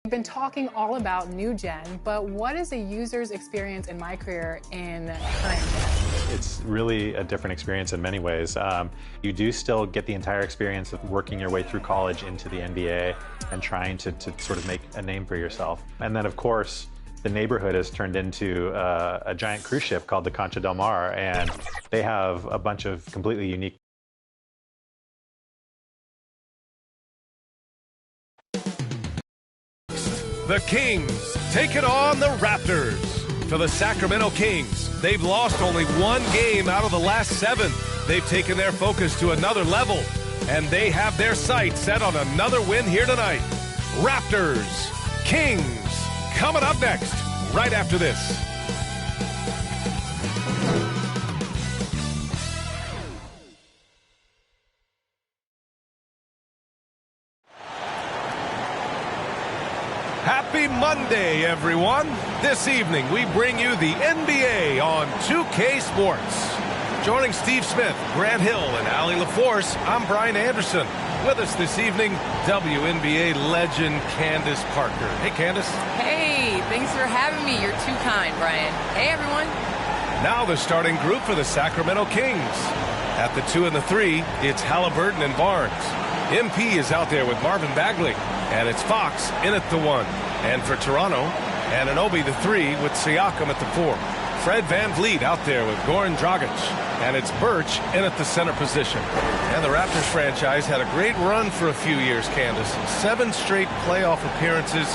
We've been talking all about new gen, but what is a user's experience in my career in current gen? It's really a different experience in many ways. You do still get the entire experience of working your way through college into the NBA and trying to sort of make a name for yourself. And then, of course, the neighborhood has turned into a giant cruise ship called the Concha del Mar, and they have a bunch of completely unique. The Kings take it on the Raptors. For the Sacramento Kings, they've lost only one game out of the last 7. They've taken their focus to another level, and they have their sights set on another win here tonight. Raptors, Kings, coming up next, right after this. Happy Monday, everyone. This evening, we bring you the NBA on 2K Sports. Joining Steve Smith, Grant Hill, and Allie LaForce, I'm Brian Anderson. With us this evening, WNBA legend Candace Parker. Hey, Candace. Hey, thanks for having me. You're too kind, Brian. Hey, everyone. Now the starting group for the Sacramento Kings. At the 2 and the 3, it's Halliburton and Barnes. MP is out there with Marvin Bagley. And it's Fox in at the 1. And for Toronto, Anunoby the 3 with Siakam at the 4. Fred VanVleet out there with Goran Dragic. And it's Birch in at the center position. And the Raptors franchise had a great run for a few years, Candace. 7 straight playoff appearances,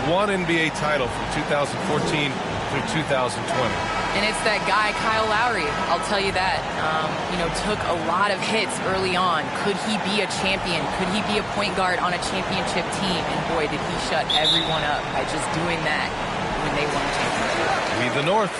1 NBA title from 2014 through 2020. And it's that guy, Kyle Lowry. I'll tell you that. Took a lot of hits early on. Could he be a champion? Could he be a point guard on a championship team? And boy, did he shut everyone up by just doing that when they won the championship. Lead the North.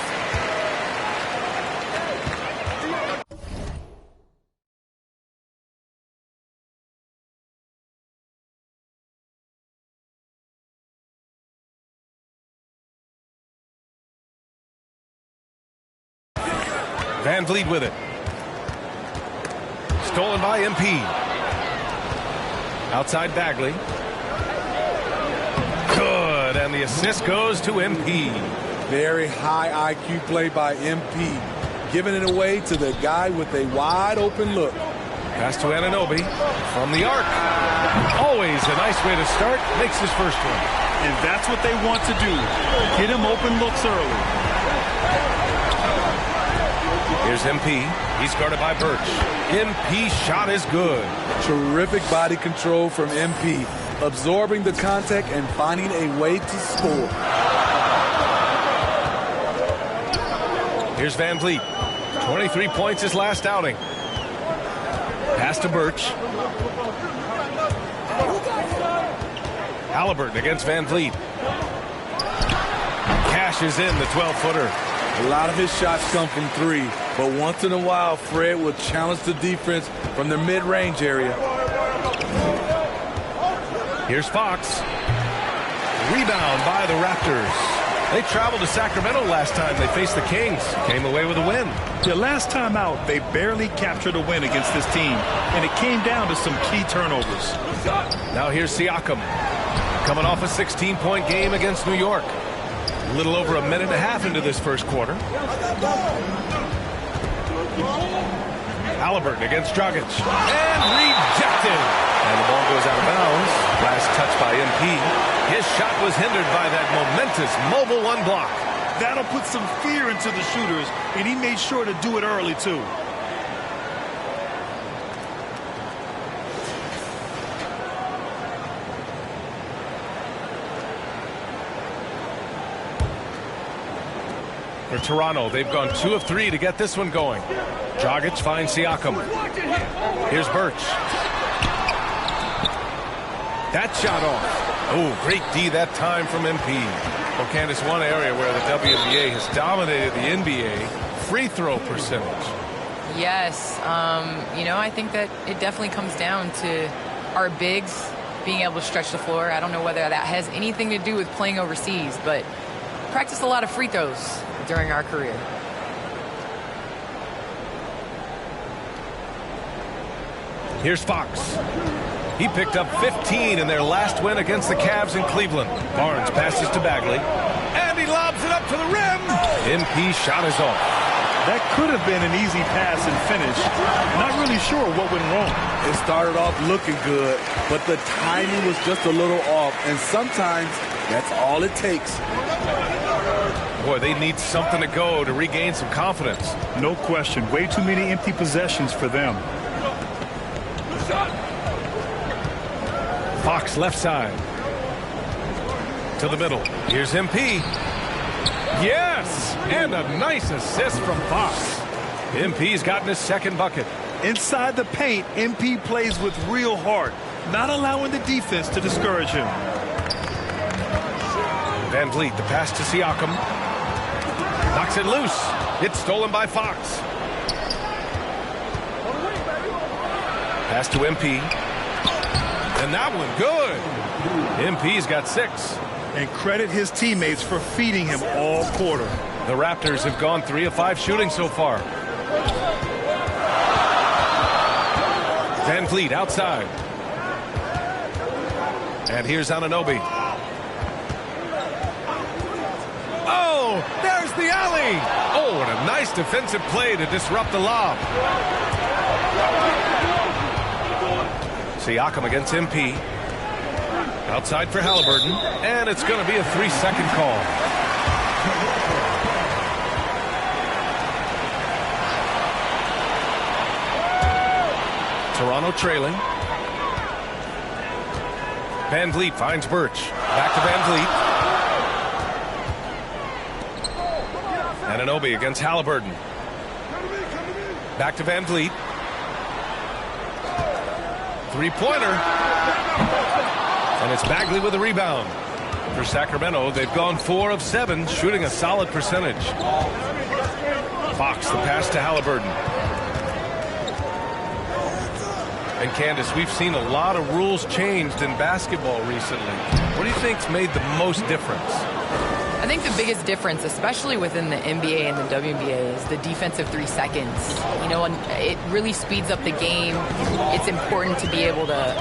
VanVleet with it. Stolen by MP. Outside Bagley. Good, and the assist goes to MP. Very high IQ play by MP. Giving it away to the guy with a wide open look. Pass to Anunoby from the arc. Always a nice way to start. Makes his first one. And that's what they want to do. Get him open looks early. Here's MP. He's guarded by Birch. MP shot is good. Terrific body control from MP. Absorbing the contact and finding a way to score. Here's VanVleet. 23 points his last outing. Pass to Birch. Halliburton against VanVleet. Cashes in the 12-footer. A lot of his shots come from 3, but once in a while, Fred will challenge the defense from the mid-range area. Here's Fox. Rebound by the Raptors. They traveled to Sacramento last time they faced the Kings. Came away with a win. The last time out, they barely captured a win against this team, and it came down to some key turnovers. Now here's Siakam. Coming off a 16-point game against New York. A little over a minute and a half into this first quarter. Halliburton against Dragic. And rejected. And the ball goes out of bounds. Last touch by MP. His shot was hindered by that momentous mobile 1 block. That'll put some fear into the shooters, and he made sure to do it early, too. For Toronto, they've gone 2 of 3 to get this one going. Dragic finds Siakam. Here's Birch. That shot off. Oh, great D that time from MP. Well, Candace, one area where the WNBA has dominated the NBA, free throw percentage. Yes. I think that it definitely comes down to our bigs being able to stretch the floor. I don't know whether that has anything to do with playing overseas, but practiced a lot of free throws during our career. Here's Fox. He picked up 15 in their last win against the Cavs in Cleveland. Barnes passes to Bagley, and he lobs it up to the rim. MP shot is off. That could have been an easy pass and finish. Not really sure what went wrong. It started off looking good, but the timing was just a little off, and sometimes that's all it takes. Boy, they need something to go to regain some confidence. No question. Way too many empty possessions for them. Fox left side. To the middle. Here's MP. Yes! And a nice assist from Fox. MP's gotten his second bucket. Inside the paint, MP plays with real heart, not allowing the defense to discourage him. Van Vliet, the pass to Siakam. Knocks it loose. It's stolen by Fox. Pass to MP. And that one good. MP's got 6. And credit his teammates for feeding him all quarter. The Raptors have gone 3 of 5 shooting so far. Van Vliet outside. And here's Anunoby. Oh, there's the alley. Oh, and a nice defensive play to disrupt the lob. Siakam against MP. Outside for Halliburton. And it's going to be a 3-second call. Toronto trailing. Van Vliet finds Birch. Back to Van Vliet. Anunoby against Halliburton. Back to Van Vliet. Three-pointer. And it's Bagley with a rebound. For Sacramento, they've gone 4 of 7, shooting a solid percentage. Fox, the pass to Halliburton. And Candace, we've seen a lot of rules changed in basketball recently. What do you think's made the most difference? I think the biggest difference, especially within the NBA and the WNBA, is the defensive 3 seconds. You know, and it really speeds up the game. It's important to be able to,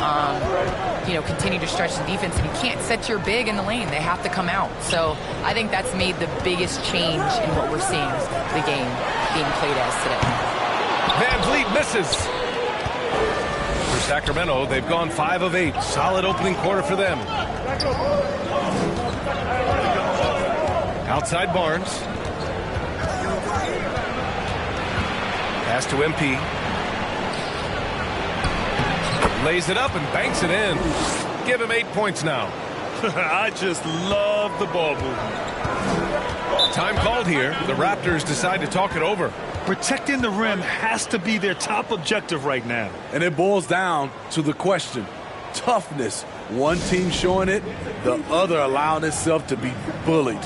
continue to stretch the defense. And you can't set your big in the lane. They have to come out. So I think that's made the biggest change in what we're seeing the game being played as today. Van Vliet misses. For Sacramento, they've gone 5 of 8. Solid opening quarter for them. Outside Barnes. Pass to MP. Lays it up and banks it in. Give him 8 points now. I just love the ball movement. Time called here. The Raptors decide to talk it over. Protecting the rim has to be their top objective right now. And it boils down to the question. Toughness. One team showing it, the other allowing itself to be bullied.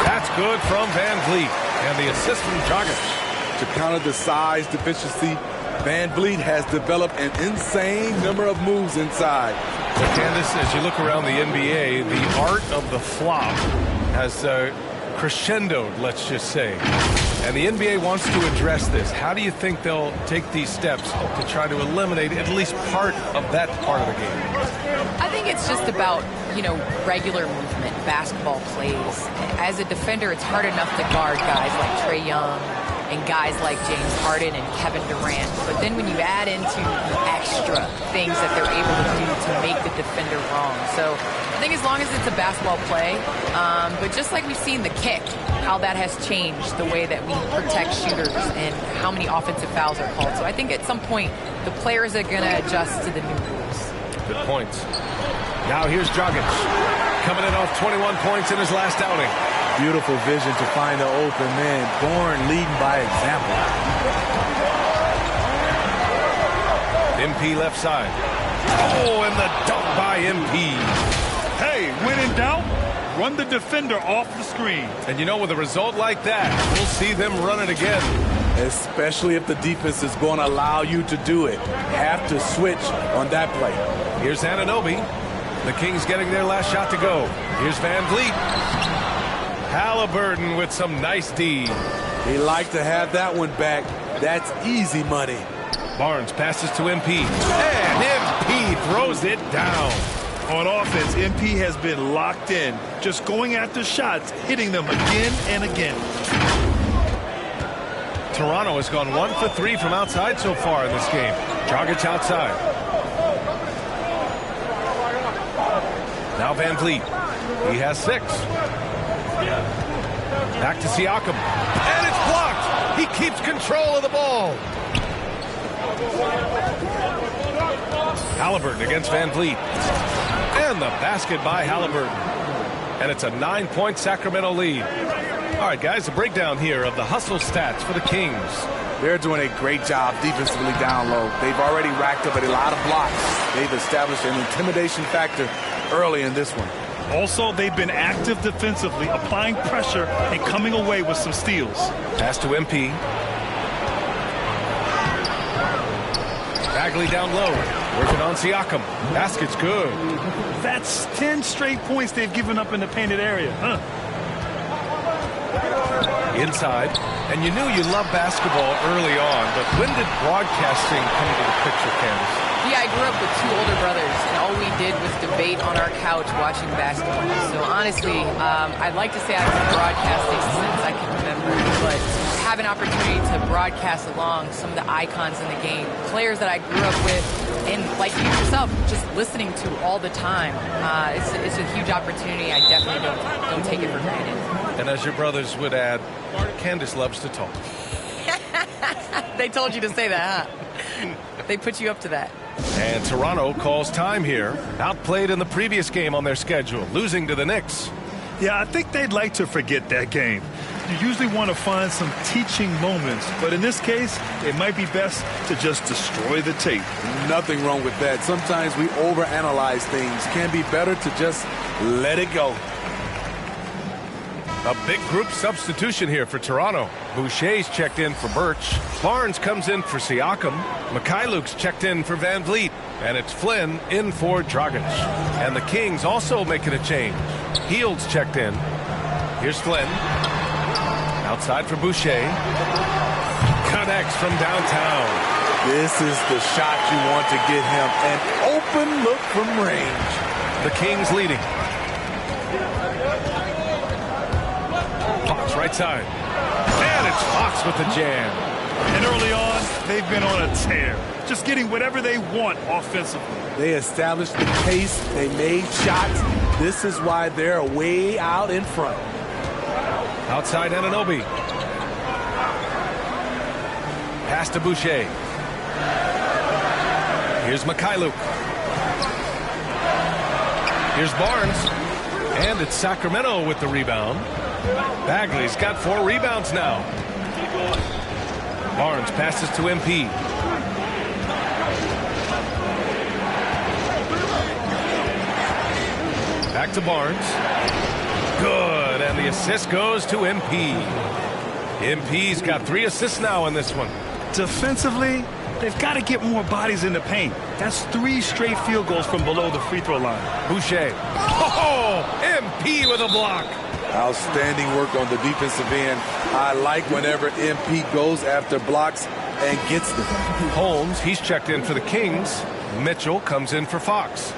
That's good from Van Vliet. And the assist from Dragic. To counter the size deficiency, Van Vliet has developed an insane number of moves inside. So Candace, as you look around the NBA, the art of the flop has crescendoed, let's just say. And the NBA wants to address this. How do you think they'll take these steps to try to eliminate at least part of that part of the game? I think it's just about, regular movement, basketball plays. As a defender, it's hard enough to guard guys like Trae Young and guys like James Harden and Kevin Durant. But then when you add into the extra things that they're able to do to make the defender wrong. So I think as long as it's a basketball play, but just like we've seen the kick, how that has changed the way that we protect shooters and how many offensive fouls are called. So I think at some point, the players are going to adjust to the new rules. Good points. Now here's Dragic, coming in off 21 points in his last outing. Beautiful vision to find the open man. Born leading by example. MP left side. Oh, and the dunk by MP. Hey, when in doubt, run the defender off the screen. And with a result like that, we'll see them run it again. Especially if the defense is going to allow you to do it. Have to switch on that play. Here's Anunoby. The Kings getting their last shot to go. Here's Van Vliet. Halliburton with some nice D. He like to have that one back. That's easy money. Barnes passes to MP. And MP throws it down. On offense, MP has been locked in, just going after shots, hitting them again and again. Toronto has gone 1 for 3 from outside so far in this game. Dragic outside. Now Van Vliet. He has 6. Back to Siakam. And it's blocked. He keeps control of the ball. Halliburton against Van Vliet. And the basket by Halliburton. And it's a 9-point Sacramento lead. All right, guys, a breakdown here of the hustle stats for the Kings. They're doing a great job defensively down low. They've already racked up a lot of blocks. They've established an intimidation factor early in this one. Also, they've been active defensively, applying pressure and coming away with some steals. Pass to MP. Bagley down low. Working on Siakam. Basket's good. That's 10 straight points they've given up in the painted area. Inside. And you knew you loved basketball early on, but when did broadcasting come into the picture, Candace? Yeah, I grew up with 2 older brothers, and all we did was debate on our couch watching basketball. So honestly, I'd like to say I've been broadcasting since I can remember, but have an opportunity to broadcast along some of the icons in the game, players that I grew up with, and like you yourself, just listening to all the time. It's a huge opportunity. I definitely don't take it for granted. And as your brothers would add, Candace loves to talk. They told you to say that, huh? They put you up to that. And Toronto calls time here. Outplayed in the previous game on their schedule, losing to the Knicks. Yeah, I think they'd like to forget that game. You usually want to find some teaching moments, but in this case, it might be best to just destroy the tape. Nothing wrong with that. Sometimes we overanalyze things. Can be better to just let it go. A big group substitution here for Toronto. Boucher's checked in for Birch. Barnes comes in for Siakam. Mikhailuk's checked in for Van Vliet. And it's Flynn in for Dragic. And the Kings also making a change. Hield's checked in. Here's Flynn. Outside for Boucher. Connects from downtown. This is the shot you want to get him. An open look from range. The Kings leading. Fox right side. And it's Fox with the jam. And early on, they've been on a tear. Just getting whatever they want offensively. They established the pace. They made shots. This is why they're way out in front. Outside Anunoby. Pass to Boucher. Here's Mikhailuk. Here's Barnes. And it's Sacramento with the rebound. Bagley's got 4 rebounds now. Barnes passes to MP. Back to Barnes. Good, And the assist goes to MP. MP's got 3 assists now in this one. Defensively, they've got to get more bodies in the paint. That's 3 straight field goals from below the free throw line. Boucher. Oh, MP with a block. Outstanding work on the defensive end. I like whenever MP goes after blocks and gets them. Holmes, he's checked in for the Kings. Mitchell comes in for Fox.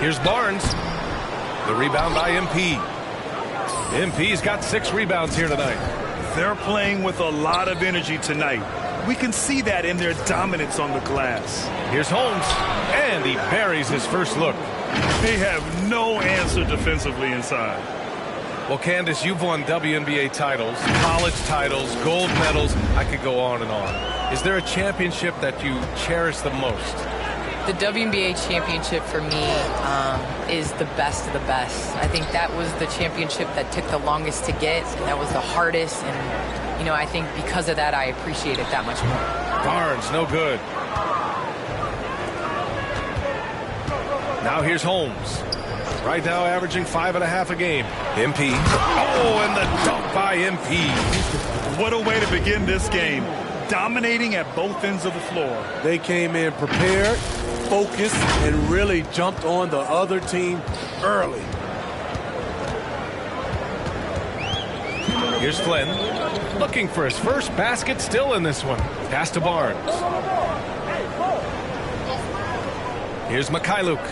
Here's Barnes. The rebound by MP. MP's got 6 rebounds here tonight. They're playing with a lot of energy tonight. We can see that in their dominance on the glass. Here's Holmes, and he buries his first look. They have no answer defensively inside. Well, Candace, you've won WNBA titles, college titles, gold medals. I could go on and on. Is there a championship that you cherish the most? The WNBA championship for me is the best of the best. I think that was the championship that took the longest to get, and that was the hardest. And, you know, I think because of that, I appreciate it that much more. Barnes, no good. Now here's Holmes. Right now averaging 5.5 a game. MP. Oh, and the dunk by MP. What a way to begin this game. Dominating at both ends of the floor. They came in prepared, focused, and really jumped on the other team early. Here's Flynn. Looking for his first basket still in this one. Pass to Barnes. Here's Mikhailuk.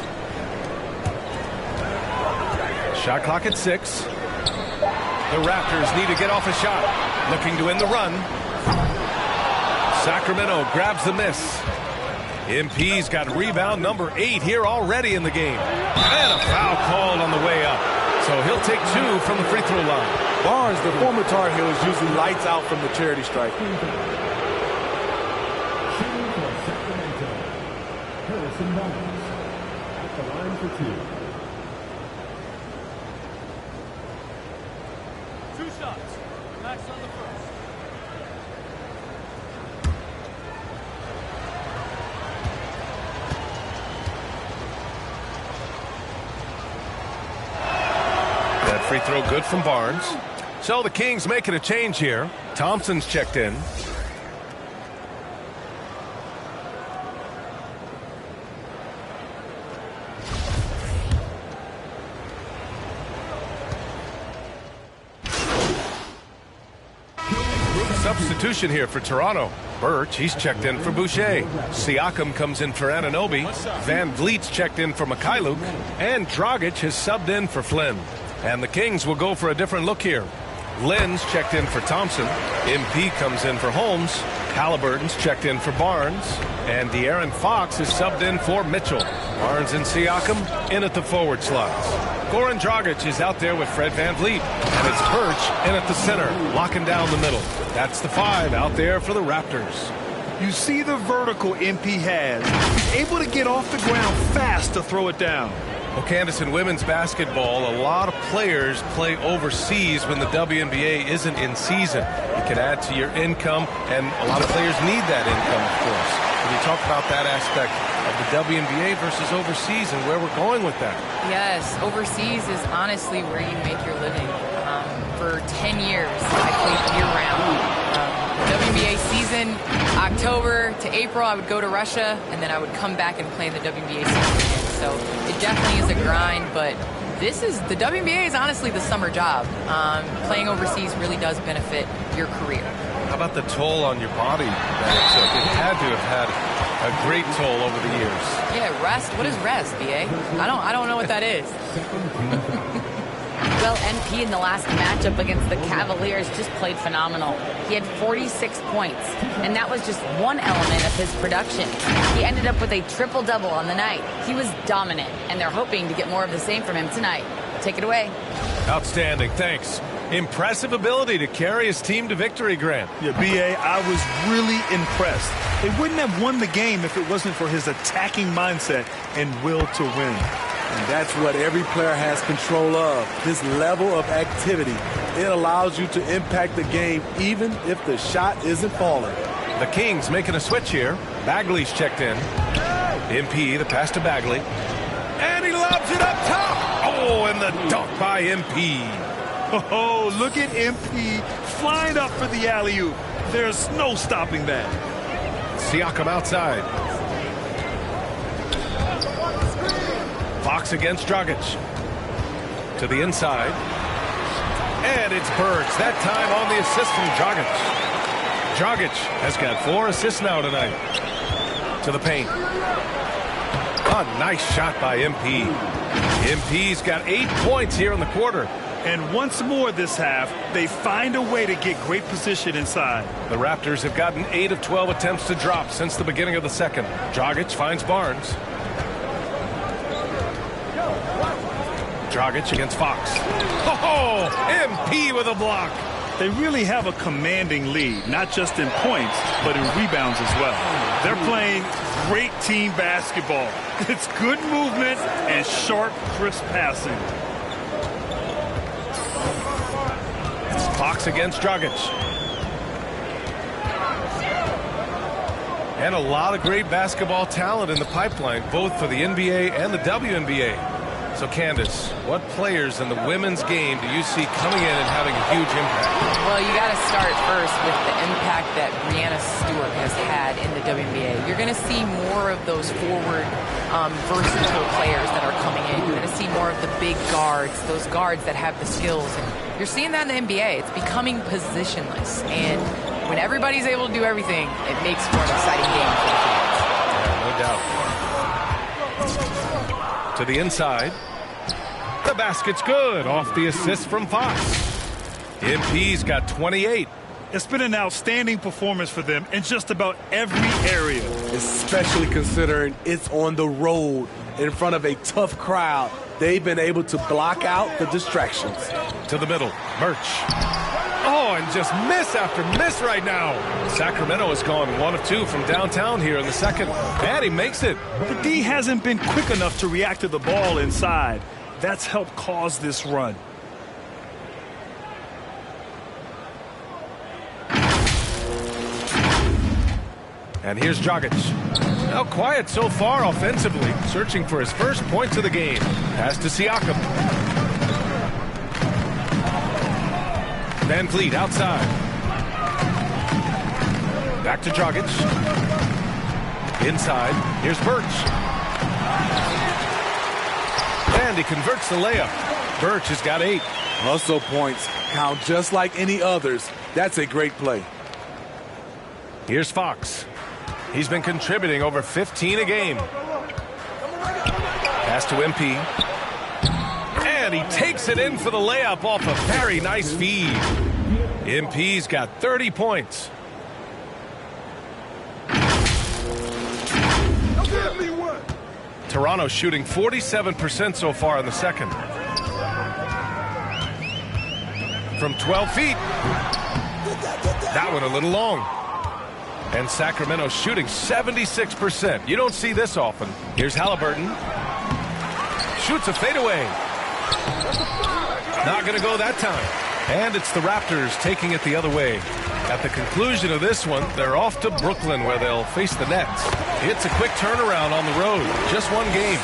Shot clock at 6. The Raptors need to get off a shot. Looking to end the run. Sacramento grabs the miss. MP's got rebound number 8 here already in the game. And a foul called on the way up. So he'll take 2 from the free throw line. Barnes, the former Tar Heel, is usually lights out from the charity stripe. Free throw good from Barnes. So the Kings making a change here. Thompson's checked in. Substitution here for Toronto. Birch, he's checked in for Boucher. Siakam comes in for Anunoby. Van Vliet's checked in for Mikhailuk. And Dragic has subbed in for Flynn. And the Kings will go for a different look here. Lynn's checked in for Thompson. MP comes in for Holmes. Halliburton's checked in for Barnes. And De'Aaron Fox is subbed in for Mitchell. Barnes and Siakam in at the forward slots. Goran Dragic is out there with Fred Van Vliet. And it's Birch in at the center, locking down the middle. That's the 5 out there for the Raptors. You see the vertical MP has. He's able to get off the ground fast to throw it down. Well, Candace, in women's basketball, a lot of players play overseas when the WNBA isn't in season. It can add to your income, and a lot of players need that income, of course. Can you talk about that aspect of the WNBA versus overseas and where we're going with that? Yes, overseas is honestly where you make your living. For 10 years, I played year-round. WNBA season, October to April, I would go to Russia, and then I would come back and play in the WNBA season again. So it definitely is a grind, but the WNBA is honestly the summer job. Playing overseas really does benefit your career. How about the toll on your body that it took? It had to have had a great toll over the years. Yeah, rest. What is rest, BA? I don't know what that is. Well, NP in the last matchup against the Cavaliers just played phenomenal. He had 46 points, and that was just one element of his production. He ended up with a triple-double on the night. He was dominant, and they're hoping to get more of the same from him tonight. Take it away. Outstanding, thanks. Impressive ability to carry his team to victory, Grant. Yeah, B.A., I was really impressed. They wouldn't have won the game if it wasn't for his attacking mindset and will to win. And that's what every player has control of. This level of activity It allows you to impact the game even if the shot isn't falling. The Kings making a switch here. Bagley's checked in. MP, the pass to Bagley. And he lobs it up top. Oh, and the dunk by MP. Oh, look at MP flying up for the alley-oop. There's no stopping that. Siakam outside. Fox against Dragic. To the inside. And it's Birds. That time on the assist from Dragic. Dragic has got 4 assists now tonight. To the paint. A nice shot by MP. MP's got 8 points here in the quarter. And once more this half, they find a way to get great position inside. The Raptors have gotten 8 of 12 attempts to drop since the beginning of the second. Dragic finds Barnes. Dragic against Fox. Oh, MP with a block. They really have a commanding lead, not just in points, but in rebounds as well. They're playing great team basketball. It's good movement and sharp, crisp passing. Fox against Dragic. And a lot of great basketball talent in the pipeline, both for the NBA and the WNBA. So, Candace, what players in the women's game do you see coming in and having a huge impact? Well, you got to start first with the impact that Breanna Stewart has had in the WNBA. You're going to see more of those forward, versatile players that are coming in. You're going to see more of the big guards, those guards that have the skills. And you're seeing that in the NBA. It's becoming positionless. And when everybody's able to do everything, it makes for an exciting game for the fans. Yeah, no doubt. To the inside. The basket's good off the assist from Fox. MP's got 28. It's been an outstanding performance for them in just about every area. Especially considering it's on the road in front of a tough crowd. They've been able to block out the distractions. To the middle, Birch. Oh, and just miss after miss right now. Sacramento has gone 1 of 2 from downtown here in the second. And he makes it. The D hasn't been quick enough to react to the ball inside. That's helped cause this run. And here's Dragic. Now quiet so far offensively, searching for his first points of the game. Pass to Siakam. Van Vliet outside. Back to Dragic. Inside. Here's Birch. And he converts the layup. Birch has got 8. Hustle points count just like any others. That's a great play. Here's Fox. He's been contributing over 15 a game. Pass to MP. And he takes it in for the layup off a very nice feed. MP's got 30 points. Toronto shooting 47% so far in the second. From 12 feet. That one a little long. And Sacramento shooting 76%. You don't see this often. Here's Halliburton. Shoots a fadeaway. Not going to go that time. And it's the Raptors taking it the other way. At the conclusion of this one, they're off to Brooklyn where they'll face the Nets. It's a quick turnaround on the road. Just one game.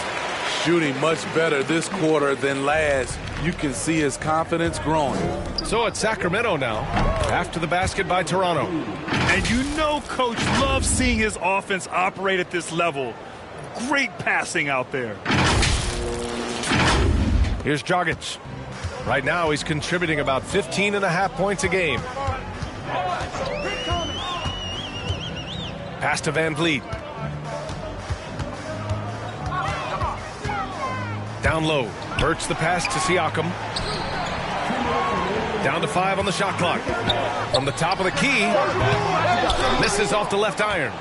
Shooting much better this quarter than last. You can see his confidence growing. So it's Sacramento now, after the basket by Toronto. And you know Coach loves seeing his offense operate at this level. Great passing out there. Here's Dragic. Right now he's contributing about 15.5 points a game. Pass to Van Vliet. Down low. Birch the pass to Siakam. Down to 5 on the shot clock. From the top of the key. Misses off the left iron.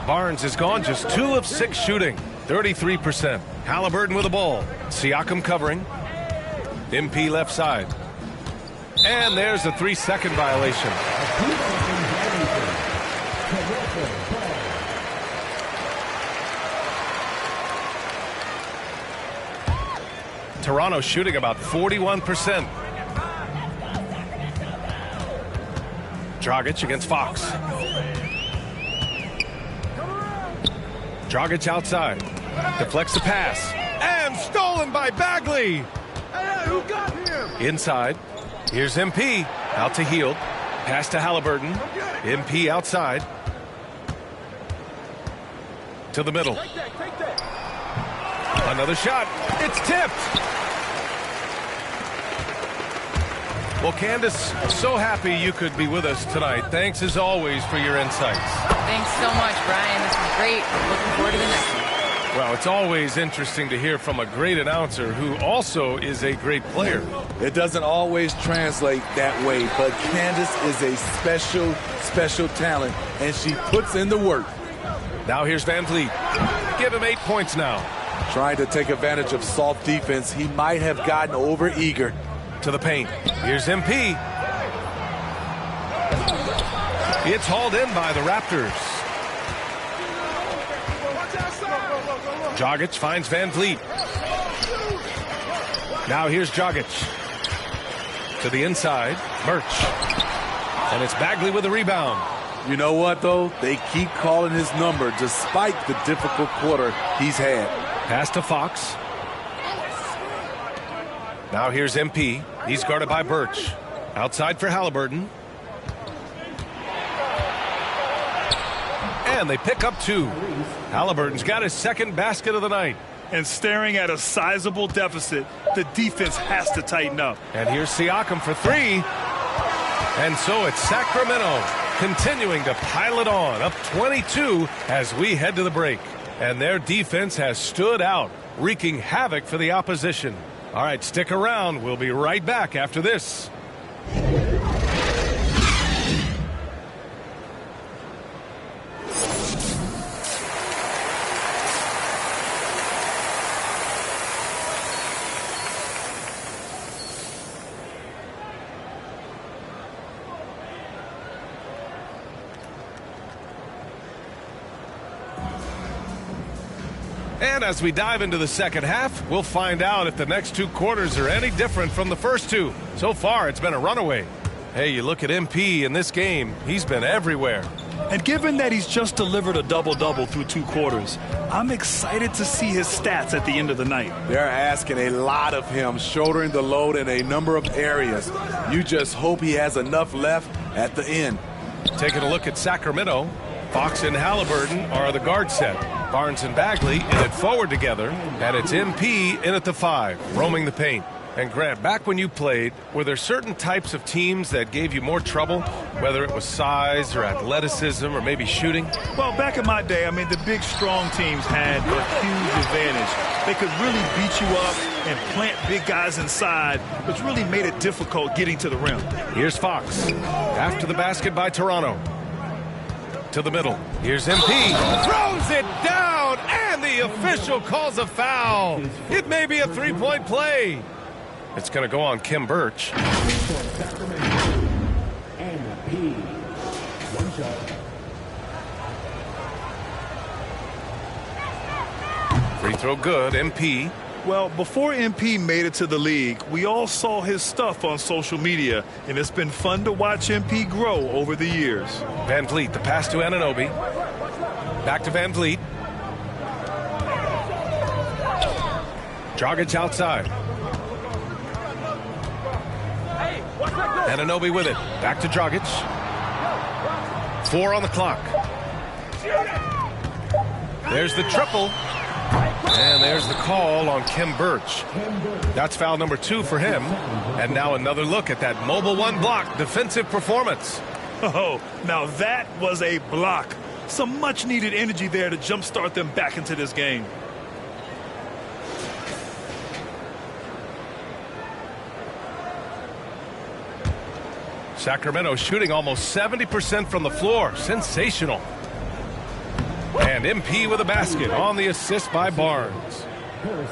Barnes is gone just 2 of 6 shooting. 33%. Halliburton with the ball. Siakam covering. MP left side. And there's a 3-second violation. Toronto shooting about 41%. Dragic against Fox. Dragic outside. Deflects the pass. And stolen by Bagley. Inside. Here's MP. Out to Hield. Pass to Halliburton. MP outside. To the middle. Another shot. It's tipped. Well, Candace, so happy you could be with us tonight. Thanks as always for your insights. Thanks so much, Brian. This was great. Looking forward to the next one. Well, it's always interesting to hear from a great announcer who also is a great player. It doesn't always translate that way, but Candace is a special, special talent, and she puts in the work. Now here's Van Vliet. Give him 8 points now. Trying to take advantage of soft defense. He might have gotten over eager. To the paint. Here's MP. It's hauled in by the Raptors. Dragic finds Van Vliet. Now here's Dragic. To the inside. Murch. And it's Bagley with a rebound. You know what, though? They keep calling his number despite the difficult quarter he's had. Pass to Fox. Now here's MP. He's guarded by Birch. Outside for Halliburton. And they pick up 2. Halliburton's got his second basket of the night. And staring at a sizable deficit, the defense has to tighten up. And here's Siakam for 3. And so it's Sacramento continuing to pile it on, up 22 as we head to the break. And their defense has stood out, wreaking havoc for the opposition. All right, stick around. We'll be right back after this. And as we dive into the second half, we'll find out if the next 2 quarters are any different from the first 2. So far, it's been a runaway. Hey, you look at MP in this game, he's been everywhere. And given that he's just delivered a double-double through 2 quarters, I'm excited to see his stats at the end of the night. They're asking a lot of him, shouldering the load in a number of areas. You just hope he has enough left at the end. Taking a look at Sacramento, Fox and Halliburton are the guard set. Barnes and Bagley in it forward together, and it's MP in at the 5, roaming the paint. And Grant, back when you played, were there certain types of teams that gave you more trouble, whether it was size or athleticism or maybe shooting? Well, back in my day, I mean, the big, strong teams had a huge advantage. They could really beat you up and plant big guys inside, which really made it difficult getting to the rim. Here's Fox. After the basket by Toronto. To the middle. Here's MP. Throws it down, and the official calls a foul. It may be a 3-point play. It's going to go on Kim Birch. Free throw good, MP. Well, before MP made it to the league, we all saw his stuff on social media, and it's been fun to watch MP grow over the years. Van Vliet, the pass to Anunoby. Back to Van Vliet. Dragic outside. Anunoby with it. Back to Dragic. 4 on the clock. There's the triple. And there's the call on Kim Birch. That's foul number 2 for him. And now another look at that mobile 1 block defensive performance. Oh, now that was a block. Some much needed energy there to jumpstart them back into this game. Sacramento shooting almost 70% from the floor. Sensational. And MP with a basket on the assist by Barnes.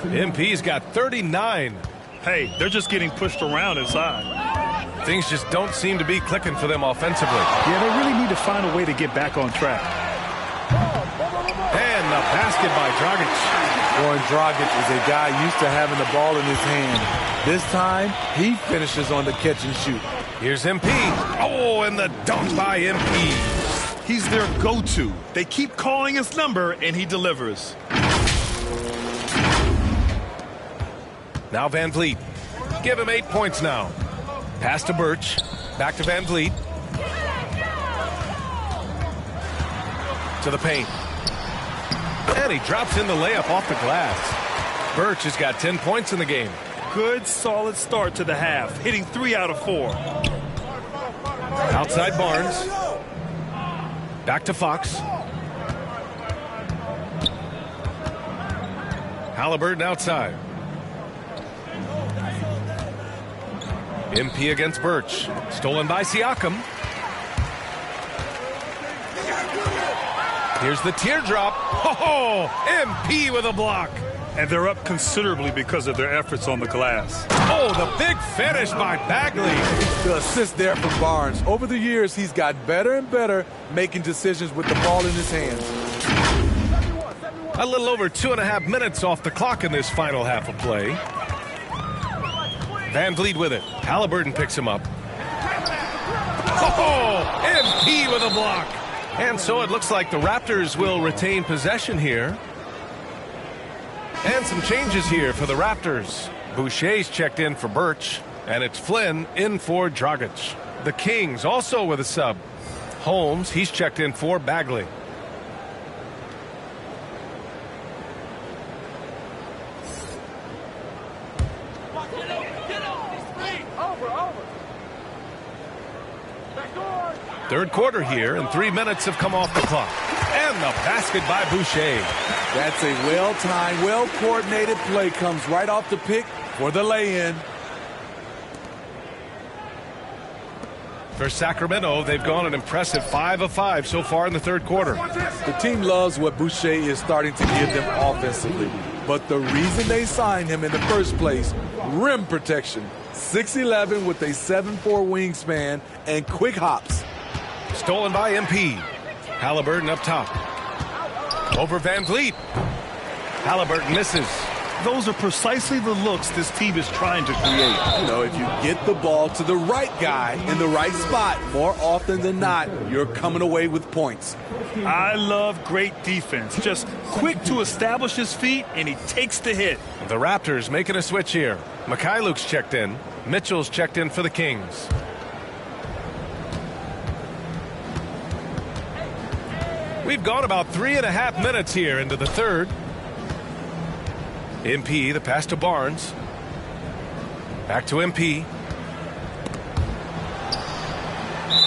MP's got 39. Hey, they're just getting pushed around inside. Things just don't seem to be clicking for them offensively. Yeah, they really need to find a way to get back on track. And the basket by Dragic. Goran Dragic is a guy used to having the ball in his hand. This time, he finishes on the catch and shoot. Here's MP. Oh, and the dunk by MP. He's their go-to. They keep calling his number, and he delivers. Now Van Vliet. Give him 8 points now. Pass to Birch. Back to Van Vliet. To the paint. And he drops in the layup off the glass. Birch has got 10 points in the game. Good, solid start to the half, hitting 3 out of 4. Outside Barnes. Back to Fox. Halliburton outside. MP against Birch. Stolen by Siakam. Here's the teardrop. Oh, MP with a block. And they're up considerably because of their efforts on the glass. Oh, the big finish by Bagley. The assist there from Barnes. Over the years, he's got better and better making decisions with the ball in his hands. A little over 2.5 minutes off the clock in this final half of play. Van Vliet with it. Halliburton picks him up. Oh, MP with a block. And so it looks like the Raptors will retain possession here. And some changes here for the Raptors. Boucher's checked in for Birch, and it's Flynn in for Dragic. The Kings also with a sub. Holmes, he's checked in for Bagley. Third quarter here, and 3 minutes have come off the clock. And the basket by Boucher. That's a well-timed, well-coordinated play. Comes right off the pick for the lay-in. For Sacramento, they've gone an impressive 5 of 5 so far in the third quarter. The team loves what Boucher is starting to give them offensively. But the reason they signed him in the first place, rim protection. 6'11" with a 7'4" wingspan and quick hops. Stolen by MP. Halliburton up top. Over Van Vliet. Halliburton misses. Those are precisely the looks this team is trying to create. You know, if you get the ball to the right guy in the right spot, more often than not, you're coming away with points. I love great defense. Just quick to establish his feet, and he takes the hit. The Raptors making a switch here. Mikhailuk's checked in. Mitchell's checked in for the Kings. We've gone about 3.5 minutes here into the third. MP, the pass to Barnes. Back to MP.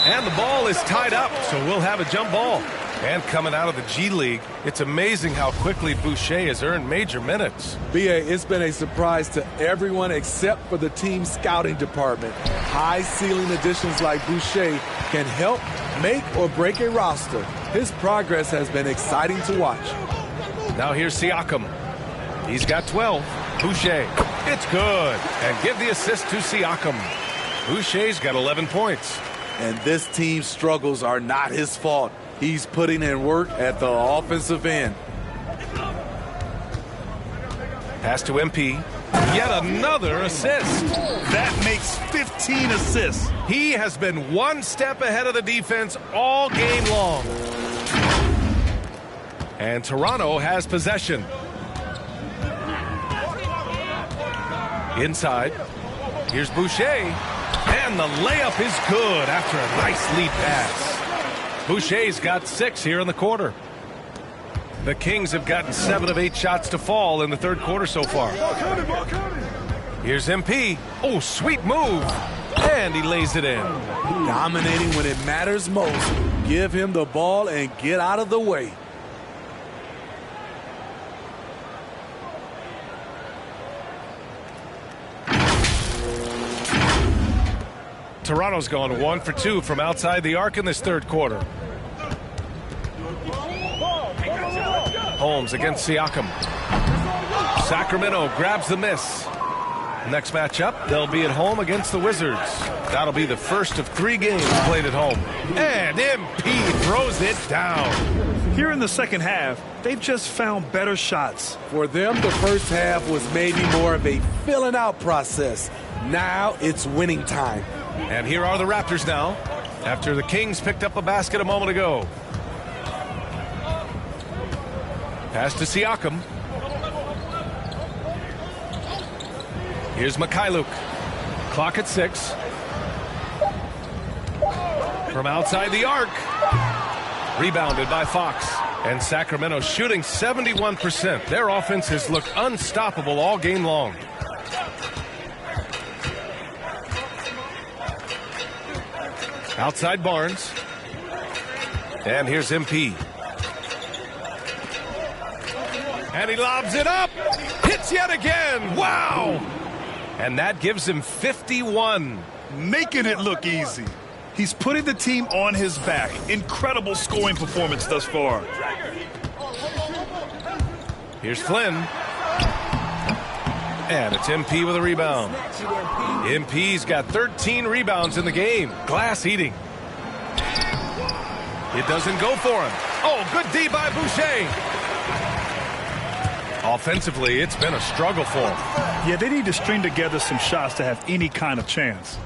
And the ball is tied up, so we'll have a jump ball. And coming out of the G League, it's amazing how quickly Boucher has earned major minutes. B.A., it's been a surprise to everyone except for the team scouting department. High ceiling additions like Boucher can help make or break a roster. His progress has been exciting to watch. Now here's Siakam. He's got 12. Boucher. It's good. And give the assist to Siakam. Boucher's got 11 points. And this team's struggles are not his fault. He's putting in work at the offensive end. Pass to MP. Yet another assist. That makes 15 assists. He has been one step ahead of the defense all game long. And Toronto has possession. Inside. Here's Boucher. And the layup is good after a nice lead pass. Boucher's got 6 here in the quarter. The Kings have gotten 7 of 8 shots to fall in the third quarter so far. Here's MP. Oh, sweet move. And he lays it in. Dominating when it matters most. Give him the ball and get out of the way. Toronto's gone 1 for 2 from outside the arc in this third quarter. Holmes against Siakam. Sacramento grabs the miss. Next matchup, they'll be at home against the Wizards. That'll be the first of 3 games played at home. And MP throws it down. Here in the second half, they've just found better shots. For them, the first half was maybe more of a filling out process. Now it's winning time. And here are the Raptors now, after the Kings picked up a basket a moment ago. Pass to Siakam. Here's Mikhailuk. Clock at 6. From outside the arc. Rebounded by Fox. And Sacramento shooting 71%. Their offense has looked unstoppable all game long. Outside Barnes. And here's MP. And he lobs it up. Hits yet again. Wow. And that gives him 51. Making it look easy. He's putting the team on his back. Incredible scoring performance thus far. Here's Flynn. And it's MP with a rebound. MP's got 13 rebounds in the game. Glass eating. It doesn't go for him. Oh, good D by Boucher. Offensively, it's been a struggle for him. Yeah, they need to string together some shots to have any kind of chance.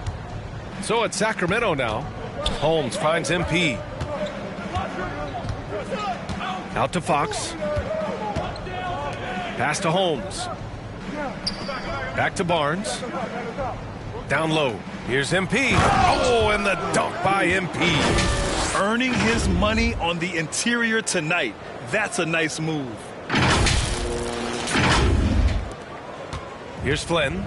So it's Sacramento now. Holmes finds MP. Out to Fox. Pass to Holmes. Back to Barnes. Down low. Here's MP. Oh, and the dunk by MP. Earning his money on the interior tonight. That's a nice move. Here's Flynn.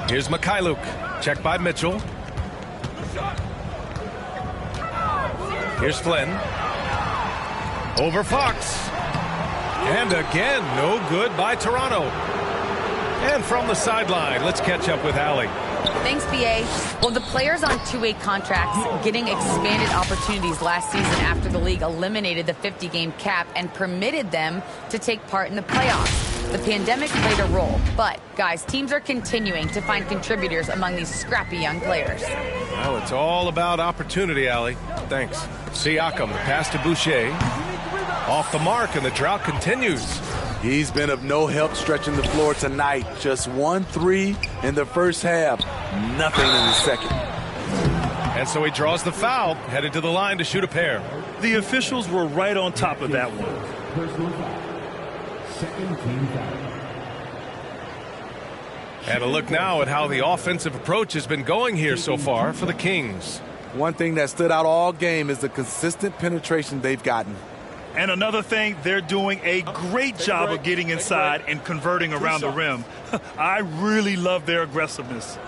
Here's Mikhailuk. Check by Mitchell. Here's Flynn. Over Fox. And again, no good by Toronto. And from the sideline, let's catch up with Allie. Thanks, BA. Well, the players on two-way contracts getting expanded opportunities last season after the league eliminated the 50-game cap and permitted them to take part in the playoffs. The pandemic played a role, but, guys, teams are continuing to find contributors among these scrappy young players. Well, it's all about opportunity, Allie. Thanks. Siakam, the pass to Boucher. Off the mark, and the drought continues. He's been of no help stretching the floor tonight. Just 1-3 in the first half. Nothing in the second. And so he draws the foul, headed to the line to shoot a pair. The officials were right on top of that one. And a look now at how the offensive approach has been going here so far for the Kings. One thing that stood out all game is the consistent penetration they've gotten. And another thing, they're doing a great job of getting inside and converting around the rim. I really love their aggressiveness.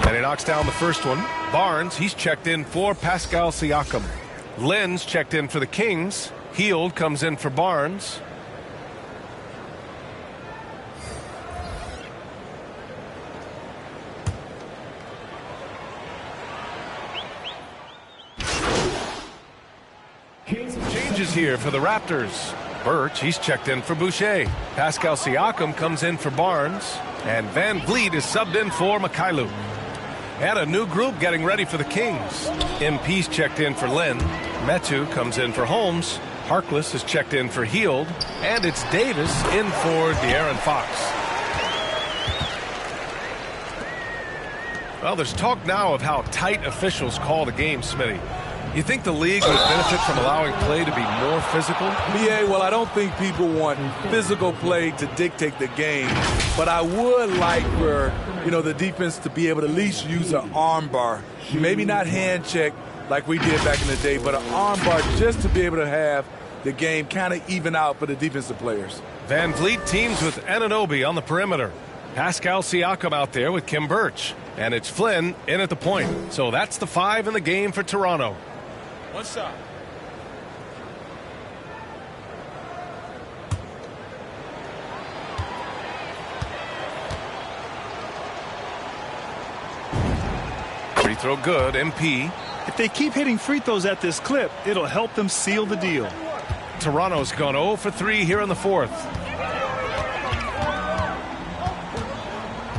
And he knocks down the first one. Barnes, he's checked in for Pascal Siakam. Lynn's checked in for the Kings. Hield comes in for Barnes. Changes here for the Raptors. Birch, he's checked in for Boucher. Pascal Siakam comes in for Barnes. And Van Vliet is subbed in for Mikhailuk. And a new group getting ready for the Kings. MP's checked in for Lynn. Metu comes in for Holmes. Harkless is checked in for Hield. And it's Davis in for De'Aaron Fox. Well, there's talk now of how tight officials call the game, Smitty. You think the league would benefit from allowing play to be more physical? BA, well, I don't think people want physical play to dictate the game, but I would like for, the defense to be able to at least use an arm bar. Maybe not hand check like we did back in the day, but an arm bar just to be able to have the game kind of even out for the defensive players. Van Vliet teams with Anunoby on the perimeter. Pascal Siakam out there with Kim Birch. And it's Flynn in at the point. So that's the 5 in the game for Toronto. One shot. Free throw good, MP. If they keep hitting free throws at this clip, it'll help them seal the deal. Toronto's gone 0 for 3 here in the fourth.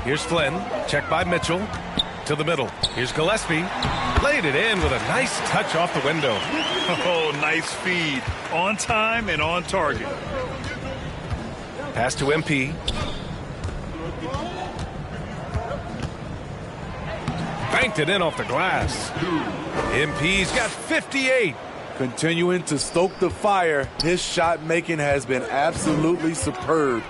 Here's Flynn, checked by Mitchell. To the middle. Here's Gillespie. Laid it in with a nice touch off the window. Oh, nice feed. On time and on target. Pass to MP. Banked it in off the glass. MP's got 58. Continuing to stoke the fire, his shot making has been absolutely superb.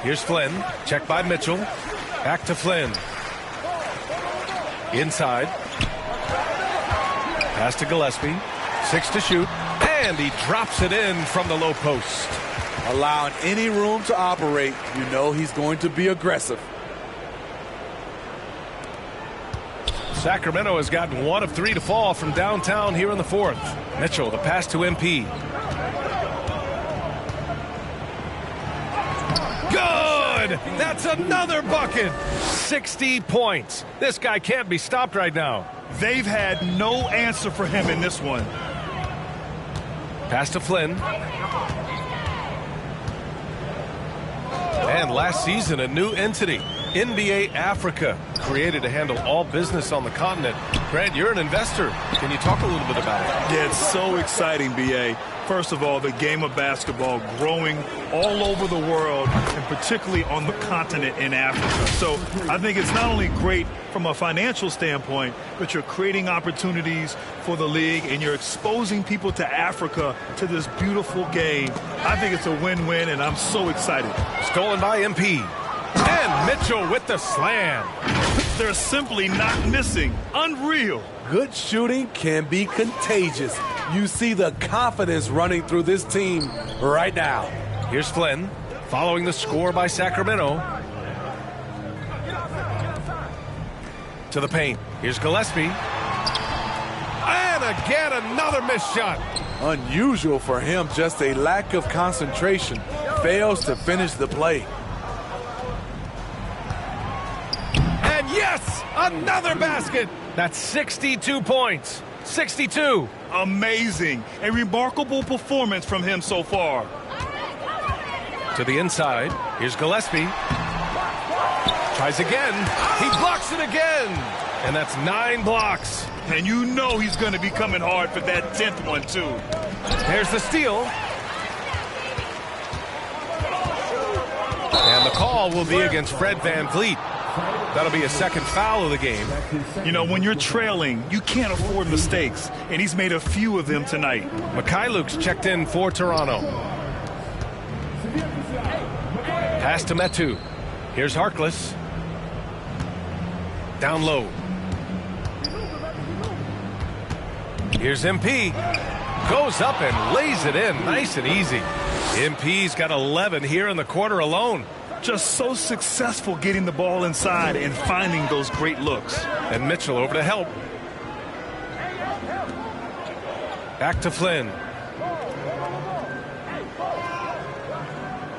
Here's Flynn. Check by Mitchell. Back to Flynn. Inside. Pass to Gillespie. 6 to shoot. And he drops it in from the low post. Allowing any room to operate, you know he's going to be aggressive. Sacramento has gotten 1 of 3 to fall from downtown here in the 4th. Mitchell, the pass to MP. Good! That's another bucket! 60 points. This guy can't be stopped right now. They've had no answer for him in this one. Pass to Flynn. And last season, a new entity, NBA Africa, created to handle all business on the continent. Grant, you're an investor. Can you talk a little bit about it? Yeah, it's so exciting, BA. First of all, the game of basketball growing all over the world, and particularly on the continent in Africa. So I think it's not only great from a financial standpoint, but you're creating opportunities for the league, and you're exposing people to Africa to this beautiful game. I think it's a win-win, and I'm so excited. Stolen by MP. And Mitchell with the slam. They're simply not missing. Unreal. Good shooting can be contagious. You see the confidence running through this team right now. Here's Flynn, following the score by Sacramento. To the paint. Here's Gillespie. And again, another missed shot. Unusual for him, just a lack of concentration. Fails to finish the play. And yes, another basket. That's 62 points. 62. Amazing. A remarkable performance from him so far. To the inside. Here's Gillespie. Tries again. He blocks it again. And that's 9 blocks. And you know he's going to be coming hard for that 10th one, too. There's the steal. And the call will be against Fred VanVleet. That'll be a second foul of the game. You know, when you're trailing, you can't afford mistakes, and he's made a few of them tonight. Mikhailuk's checked in for Toronto. Pass to Metu. Here's Harkless. Down low. Here's MP. Goes up and lays it in nice and easy. MP's got 11 here in the quarter alone. Just so successful getting the ball inside and finding those great looks. And Mitchell over to help. Back to Flynn.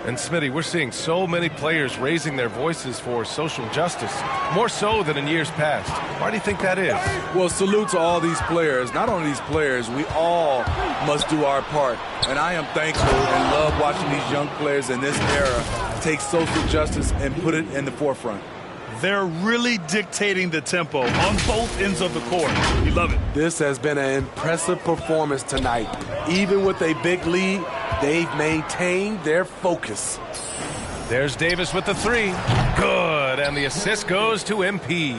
And Smitty, we're seeing so many players raising their voices for social justice, more so than in years past. Why do you think that is? Well, salute to all these players. Not only these players, we all must do our part. And I am thankful and love watching these young players in this era take social justice and put it in the forefront. They're really dictating the tempo on both ends of the court. We love it. This has been an impressive performance tonight. Even with a big lead, they've maintained their focus. There's Davis with the 3. Good, and the assist goes to MP.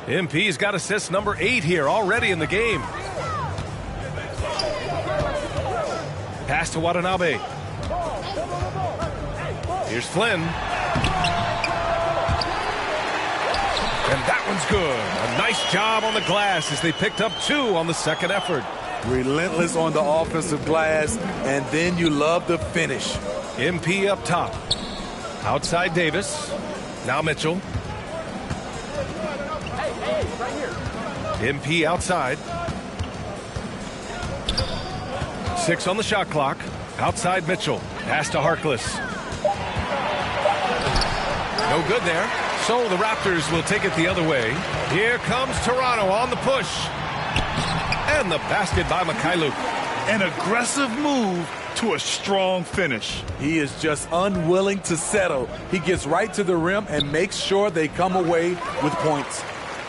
MP's got assist number 8 here already in the game. Pass to Watanabe. Here's Flynn. And that one's good. A nice job on the glass as they picked up 2 on the second effort. Relentless on the offensive glass, and then you love the finish. MP up top. Outside Davis. Now Mitchell. MP outside. 6 on the shot clock. Outside Mitchell. Pass to Harkless. No good there. So the Raptors will take it the other way. Here comes Toronto on the push. And the basket by Mikhailuk. An aggressive move to a strong finish. He is just unwilling to settle. He gets right to the rim and makes sure they come away with points.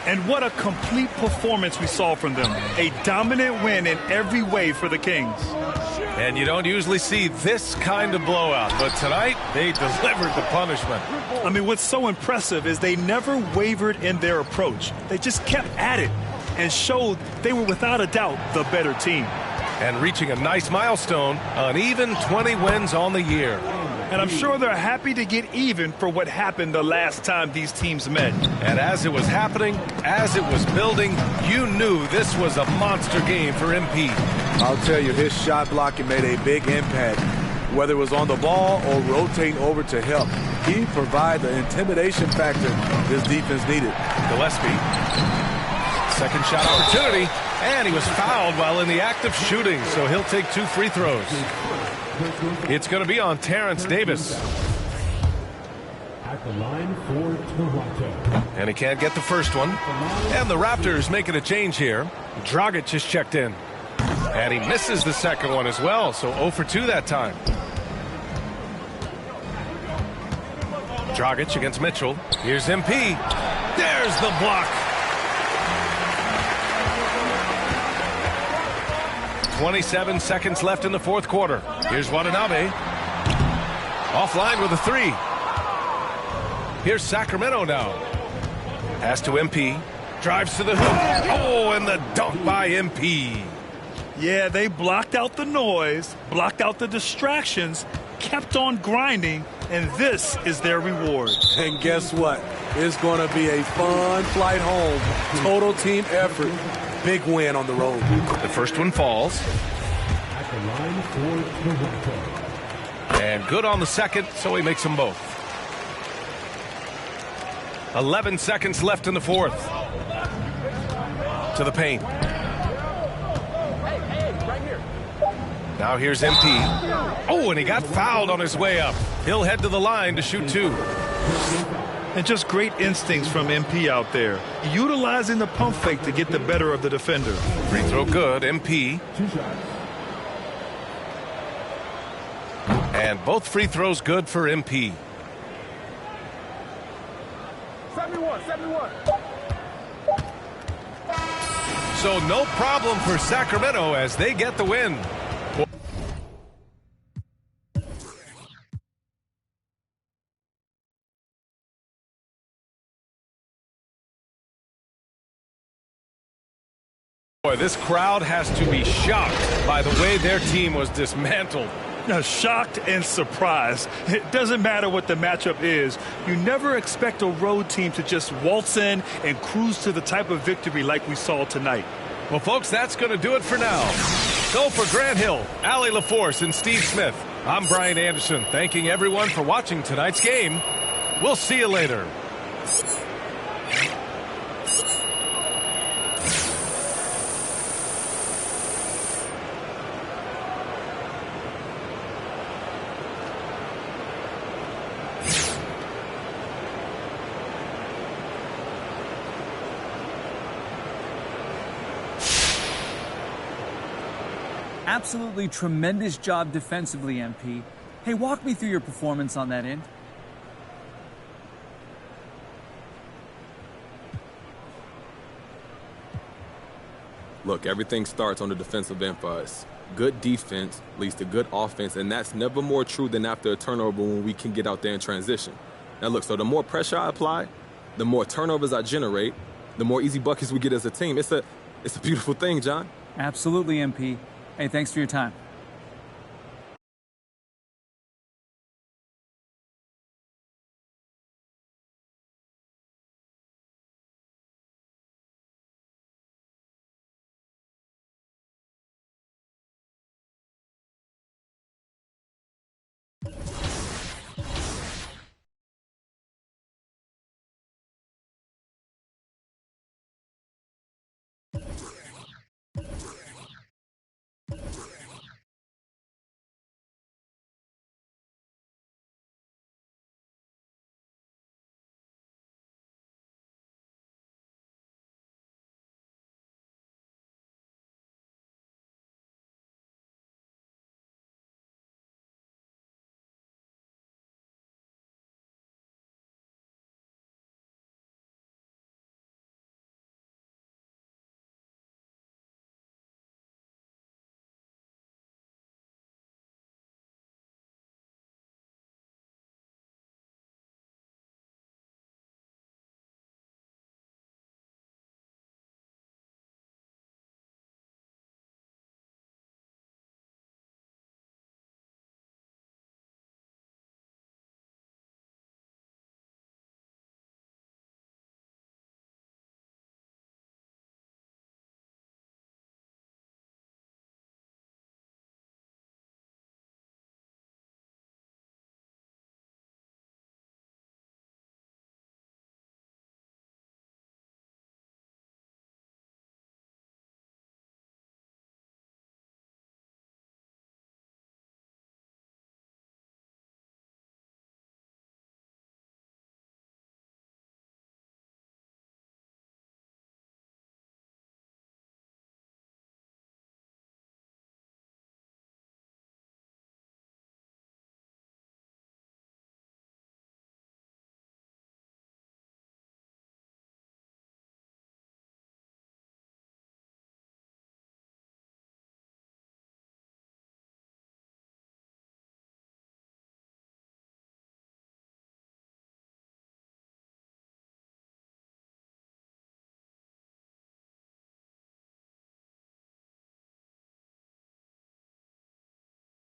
And what a complete performance we saw from them. A dominant win in every way for the Kings. And you don't usually see this kind of blowout, but tonight they delivered the punishment. I mean, what's so impressive is they never wavered in their approach. They just kept at it and showed they were without a doubt the better team. And reaching a nice milestone, an even 20 wins on the year. And I'm sure they're happy to get even for what happened the last time these teams met. And as it was happening, as it was building, you knew this was a monster game for MP. I'll tell you, his shot blocking made a big impact. Whether it was on the ball or rotating over to help, he provided the intimidation factor his defense needed. Gillespie, second shot opportunity, and he was fouled while in the act of shooting, so he'll take 2 free throws. It's going to be on Terrence Davis. At the line for Toronto. And he can't get the first one. And the Raptors making a change here. Dragic just checked in. And he misses the second one as well, so 0 for 2 that time. Dragic against Mitchell. Here's MP. There's the block. 27 seconds left in the fourth quarter. Here's Watanabe. Offline with a 3. Here's Sacramento now. Pass to MP. Drives to the hoop. Oh, and the dunk by MP. Yeah, they blocked out the noise, blocked out the distractions, kept on grinding, and this is their reward. And guess what? It's going to be a fun flight home. Total team effort. Big win on the road. The first one falls. At the line for Toronto. And good on the second, so he makes them both. 11 seconds left in the fourth. To the paint. Now here's MP. Oh, and he got fouled on his way up. He'll head to the line to shoot 2. And just great instincts from MP out there, utilizing the pump fake to get the better of the defender. Free throw good, MP. And both free throws good for MP. 71. So no problem for Sacramento as they get the win. Boy, this crowd has to be shocked by the way their team was dismantled. Now, shocked and surprised. It doesn't matter what the matchup is. You never expect a road team to just waltz in and cruise to the type of victory like we saw tonight. Well, folks, that's going to do it for now. So for Grant Hill, Allie LaForce, and Steve Smith, I'm Brian Anderson, thanking everyone for watching tonight's game. We'll see you later. Absolutely tremendous job defensively, MP. Hey, walk me through your performance on that end. Look, everything starts on the defensive end for us. Good defense leads to good offense, and that's never more true than after a turnover when we can get out there and transition. Now, look, so the more pressure I apply, the more turnovers I generate, the more easy buckets we get as a team. It's a beautiful thing, John. Absolutely, MP. Hey, thanks for your time.